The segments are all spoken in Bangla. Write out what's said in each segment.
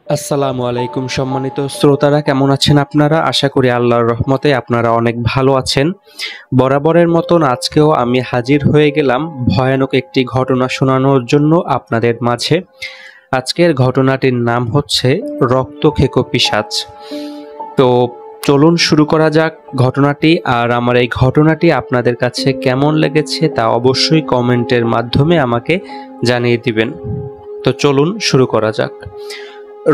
আসসালামু আলাইকুম সম্মানিত শ্রোতারা, কেমন আছেন আপনারা? আশা করি আল্লাহর রহমতে আপনারা অনেক ভালো আছেন। বরাবরের মতন আজকেও আমি হাজির হয়ে গেলাম ভয়ানক একটি ঘটনা শোনানোর জন্য আপনাদের মাঝে। আজকের ঘটনাটির নাম হচ্ছে রক্তখেকো পিশাচ। তো চলুন শুরু করা যাক ঘটনাটি। আর আমার এই ঘটনাটি আপনাদের কাছে কেমন লেগেছে তা অবশ্যই কমেন্টের মাধ্যমে আমাকে জানিয়ে দিবেন। তো চলুন শুরু করা যাক।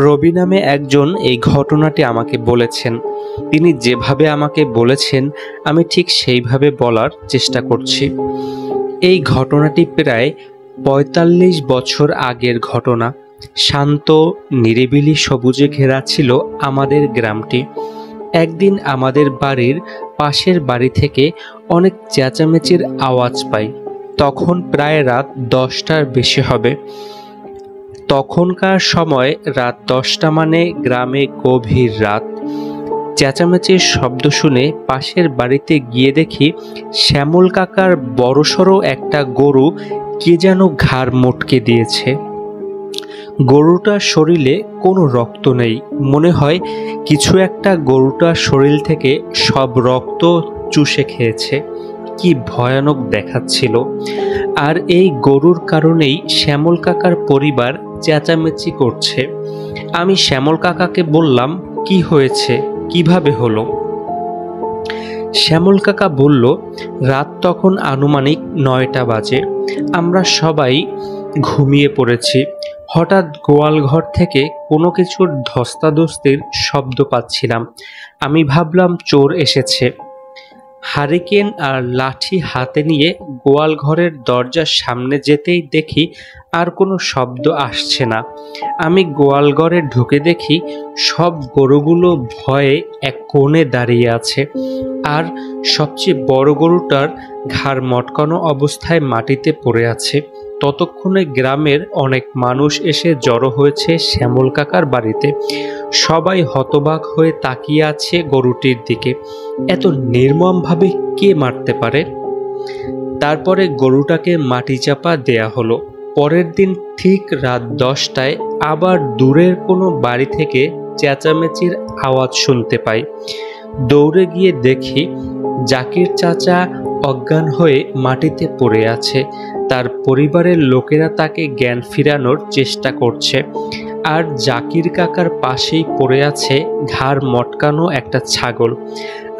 রবি নামে একজন এই ঘটনাটি আমাকে বলেছেন। তিনি যেভাবে আমাকে বলেছেন আমি ঠিক সেইভাবে বলার চেষ্টা করছি। এই ঘটনাটি প্রায় ৪৫ বছর আগের ঘটনা। শান্ত নিরিবিলি সবুজে ঘেরা ছিল আমাদের গ্রামটি। একদিন আমাদের বাড়ির পাশের বাড়ি থেকে অনেক চেঁচামেচির আওয়াজ পাই। তখন প্রায় রাত ১০টার বেশি হবে। তখনকার সময় রাত ১০টা মানে গ্রামে গভীর রাত। চেঁচামেচির শব্দ শুনে পাশের বাড়িতে গিয়ে দেখি শ্যামল কাকার বড়সড় একটা গরু কে যেন ঘাড় মটকে দিয়েছে। গরুটার শরীরে কোনো রক্ত নেই, মনে হয় কিছু একটা গরুটার শরীর থেকে সব রক্ত চুষে খেয়েছে। কি ভয়ানক দেখাচ্ছিল। আর এই গরুর কারণেই শ্যামল কাকার পরিবার চেঁচামেচি করছে। আমি শ্যামল কাকাকে বললাম, কি হয়েছে, কিভাবে হলো? শ্যামল কাকা বলল, রাত তখন আনুমানিক ৯টা বাজে। আমরা সবাই ঘুমিয়ে পড়েছি। হঠাৎ গোয়াল ঘর থেকে কোনো কিছুর ধস্তাধস্তির শব্দ পাচ্ছিলাম। আমি ভাবলাম চোর এসেছে। হারিকেন আর লাঠি হাতে নিয়ে গোয়াল ঘরের দরজার সামনে যেতেই দেখি আর কোনো শব্দ আসছে না। আমি গোয়াল ঘরে ঢুকে দেখি সব গরুগুলো ভয়ে এক কোণে দাঁড়িয়ে আছে। আর সবচেয়ে বড় গরুটার ঘাড় মটকানো অবস্থায় মাটিতে পড়ে আছে। ততক্ষণে গ্রামের অনেক মানুষ এসে জড়ো হয়েছে শ্যামল কাকার বাড়িতে। সবাই হতবাক হয়ে তাকিয়ে আছে গরুটির দিকে। এত নির্মমভাবে কে মারতে পারে? তারপরে গরুটাকে মাটি চাপা দেয়া হলো। পরের দিন ঠিক রাত ১০টায় আবার দূরের কোনো বাড়ি থেকে চেঁচামেচির আওয়াজ শুনতে পাই। দৌড়ে গিয়ে দেখি জাকির চাচা অজ্ঞান হয়ে মাটিতে পড়ে আছে। তার পরিবারের লোকেরা তাকে জ্ঞান ফিরানোর চেষ্টা করছে। আর জাকির কাকার পাশেই পড়ে আছে ঘাড় মটকানো একটা ছাগল।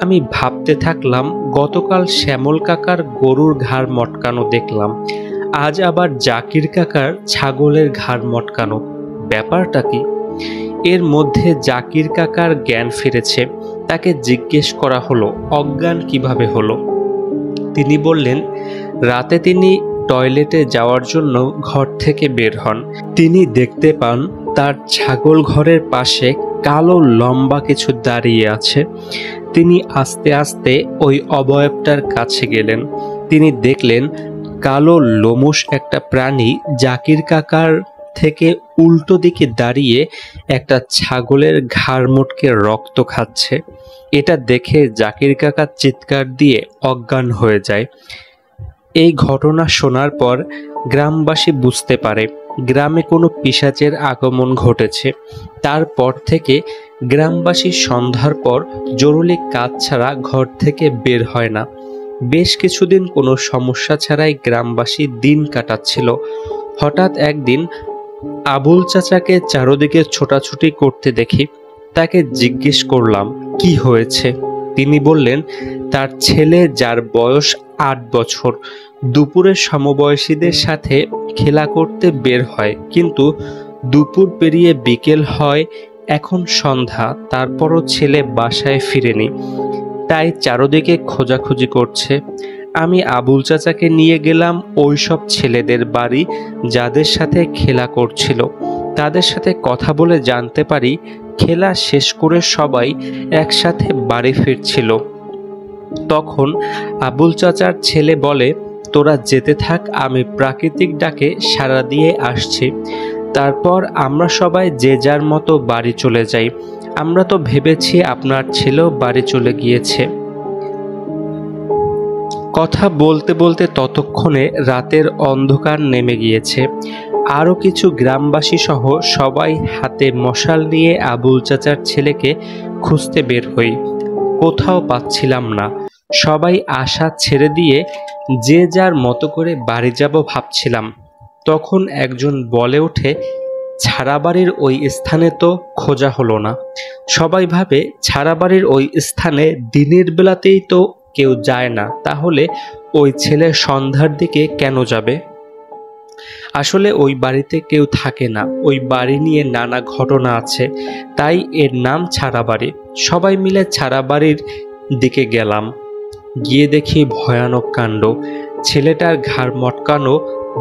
আমি ভাবতে থাকলাম, গতকাল শ্যামল কাকার গরুর ঘাড় মটকানো দেখলাম, আজ আবার জাকির কাকার ছাগলের ঘাড় মটকানো। ব্যাপারটা কি? এর মধ্যে জাকির কাকার জ্ঞান ফিরেছে। তাকে জিজ্ঞেস করা হলো অজ্ঞান কিভাবে হলো। তিনি বললেন, রাতে তিনি টয়লেটে যাওয়ার জন্য ঘর থেকে বের হন। তিনি দেখতে পান তার ছাগল ঘরের পাশে কালো লম্বা কিছু দাঁড়িয়ে আছে। তিনি আস্তে আস্তে ওই অবয়বটার কাছে গেলেন। তিনি দেখলেন কালো লোমশ একটা প্রাণী জাকির কাকার থেকে উল্টো দিকে দাঁড়িয়ে একটা ছাগলের ঘাড় মটকে রক্ত খাচ্ছে। এটা দেখে জাকির কাকা চিৎকার দিয়ে অজ্ঞান হয়ে যায়। এই ঘটনা শোনার পর গ্রামবাসী বুঝতে পারে গ্রামে কোনো পিশাচের আগমন ঘটেছে। তারপর থেকে গ্রামবাসী সন্ধ্যার পর জরুরি কাজ ছাড়া ঘর থেকে বের হয় না। বেশ কিছুদিন কোনো সমস্যা ছাড়াই গ্রামবাসী দিন কাটাচ্ছিল। হঠাৎ একদিন আবুল চাচাকে চারদিকে ছোটাছুটি করতে দেখি। তাকে জিজ্ঞেস করলাম, কি হয়েছে? তিনি বললেন, তার ছেলে, যার বয়স ৮ বছর, দুপুরে সমবয়সীদের সাথে খেলা করতে বের হয়, কিন্তু দুপুর পেরিয়ে বিকেল হয়, এখন সন্ধ্যা, তারপরও ছেলে বাসায় ফিরেনি। তাই চারদিকে খোঁজাখুঁজি করছে। আমি আবুল চাচাকে নিয়ে গেলাম ওই সব ছেলেদের বাড়ি যাদের সাথে খেলা করছিল। তাদের সাথে কথা বলে জানতে পারি খেলা শেষ করে সবাই একসাথে বাড়ি ফিরছিল। তখন আবুল চাচার ছেলে বলে, তোরা যেতে থাক, আমি প্রাকৃতিক ডাকে সাড়া দিয়ে আসছি। তারপর আমরা সবাই যে যার মতো বাড়ি চলে যাই। আমরা তো ভেবেছি আপনার ছেলেও বাড়ি চলে গিয়েছে। কথা বলতে বলতে ততক্ষণে রাতের অন্ধকার নেমে গিয়েছে। আরও কিছু গ্রামবাসী সহ সবাই হাতে মশাল নিয়ে আবুল চাচার ছেলেকে খুঁজতে বের হই। কোথাও পাচ্ছিলাম না। সবাই আশা ছেড়ে দিয়ে যে যার মতো করে বাড়ি যাব ভাবছিলাম। তখন একজন বলে ওঠে, ছাড়াবাড়ির ওই স্থানে তো খোঁজা হলো না। সবাই ভাবে ছাড়াবাড়ির ওই স্থানে দিনের বেলাতেই তো কেউ যায় না, তাহলে ওই ছেলে সন্ধ্যার দিকে কেন যাবে? আসলে ওই বাড়িতে কেউ থাকে না। ওই বাড়ি নিয়ে নানা ঘটনা আছে, তাই এর নাম ছাড়াবাড়ি। সবাই মিলে ছাড়াবাড়ির দিকে গেলাম। গিয়ে দেখি ভয়ানক কাণ্ড। ছেলেটার ঘাড় মটকানো,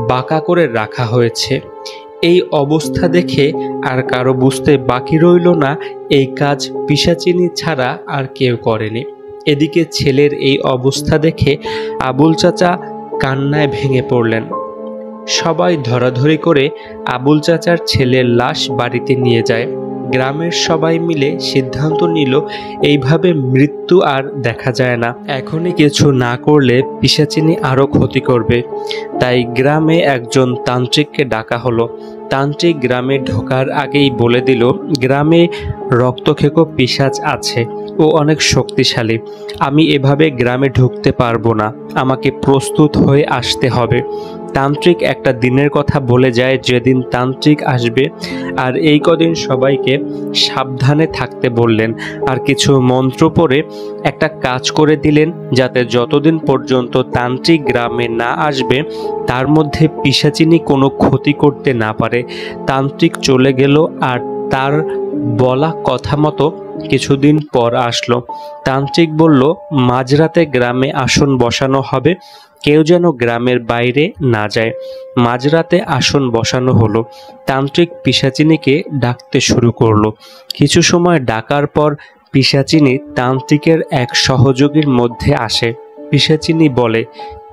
বাঁকা করে রাখা হয়েছে। এই অবস্থা দেখে আর কারো বুঝতে বাকি রইল না এই কাজ পিশাচিনী ছাড়া আর কেউ করেনি। এদিকে ছেলের এই অবস্থা দেখে আবুল চাচা কান্নায় ভেঙে পড়লেন। সবাই ধরাধরি করে আবুল চাচার ছেলের লাশ বাড়িতে নিয়ে যায়। গ্রামের সবাই মিলে সিদ্ধান্ত নিল এইভাবে মৃত্যু আর দেখা যায় না। এখনই কিছু না করলে পিশাচিনী আরও ক্ষতি করবে। তাই গ্রামে একজন তান্ত্রিককে ডাকা হলো। তান্ত্রিক গ্রামে ঢোকার আগেই বলে দিল, গ্রামে রক্তখেকো পিশাচ আছে, ও অনেক শক্তিশালী। আমি এভাবে গ্রামে ঢুকতে পারবো না, আমাকে প্রস্তুত হয়ে আসতে হবে। তান্ত্রিক একটা দিনের কথা বলে যায়, যেদিন তান্ত্রিক আসবে। আর এই কদিন সবাইকে সাবধানে থাকতে বললেন। আর কিছু মন্ত্র পড়ে একটা কাজ করে দিলেন, যাতে যতদিন পর্যন্ত তান্ত্রিক গ্রামে না আসবে তার মধ্যে পিশাচিনী কোনো ক্ষতি করতে না পারে। তান্ত্রিক চলে গেল আর তার বলা কথা মতো কিছুদিন পর আসলো। তান্ত্রিক বলল, মাঝরাতে গ্রামে আসন বসানো হবে, কেউ যেন গ্রামের বাইরে না যায়। মাঝরাতে আসন বসানো হলো। তান্ত্রিক পিশাচিনীকে ডাকতে শুরু করলো। কিছু সময় ডাকার পর পিশাচিনী তান্ত্রিকের এক সহযোগীর মধ্যে আসে। পিশাচিনী বলে,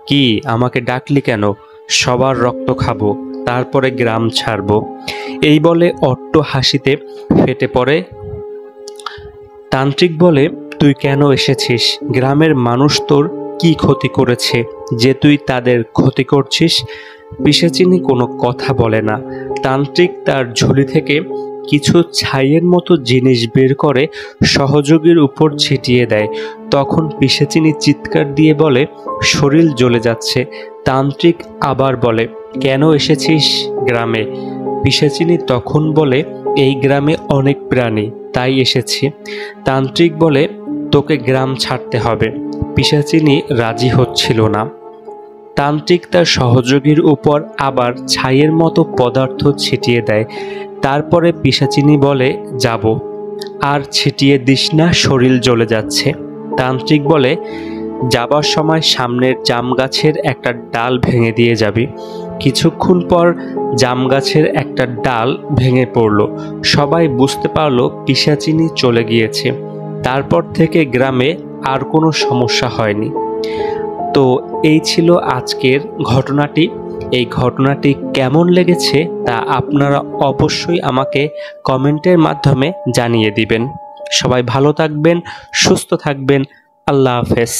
কি আমাকে ডাকলি কেন? সবার রক্ত খাবো, তারপরে গ্রাম ছাড়বো। এই বলে অট্ট হাসিতে ফেটে পড়ে। তান্ত্রিক বলে, তুই কেন এসেছিস? গ্রামের মানুষ তোর কি ক্ষতি করেছে যে তুই তাদের ক্ষতি করছিস? পিশাচিনী কোনো কথা বলে না। তান্ত্রিক তার ঝুলি থেকে কিছু ছাইয়ের মতো জিনিস বের করে সহযোগীর উপর ছিটিয়ে দেয়। তখন পিশাচিনী চিৎকার দিয়ে বলে, শরীর জ্বলে যাচ্ছে। তান্ত্রিক আবার বলে, কেন এসেছিস গ্রামে? পিশাচিনী তখন বলে, এই গ্রামে অনেক প্রাণী, তাই এসেছি। তান্ত্রিক বলে, তোকে গ্রাম ছাড়তে হবে। পিশাচিনী রাজি হচ্ছিল না। তান্ত্রিক তার সহযোগীর উপর আবার ছাইয়ের মতো পদার্থ ছিটিয়ে দেয়। তারপরে পিশাচিনী বলে, যাব। আর ছিটিয়ে দিস না, শরীর জ্বলে যাচ্ছে। তান্ত্রিক বলে, যাবার সময় সামনের জাম গাছের একটা ডাল ভেঙে দিয়ে যাবি। কিছুক্ষণ পর জাম গাছের একটা ডাল ভেঙে পড়ল। সবাই বুঝতে পারলো পিশাচিনী চলে গিয়েছে। তারপর থেকে গ্রামে আর কোনো সমস্যা হয়নি। তো এই ছিল আজকের ঘটনাটি। এই ঘটনাটি কেমন লেগেছে তা আপনারা অবশ্যই আমাকে কমেন্টের মাধ্যমে জানিয়ে দিবেন। সবাই ভালো থাকবেন, সুস্থ থাকবেন। আল্লাহ হাফেজ।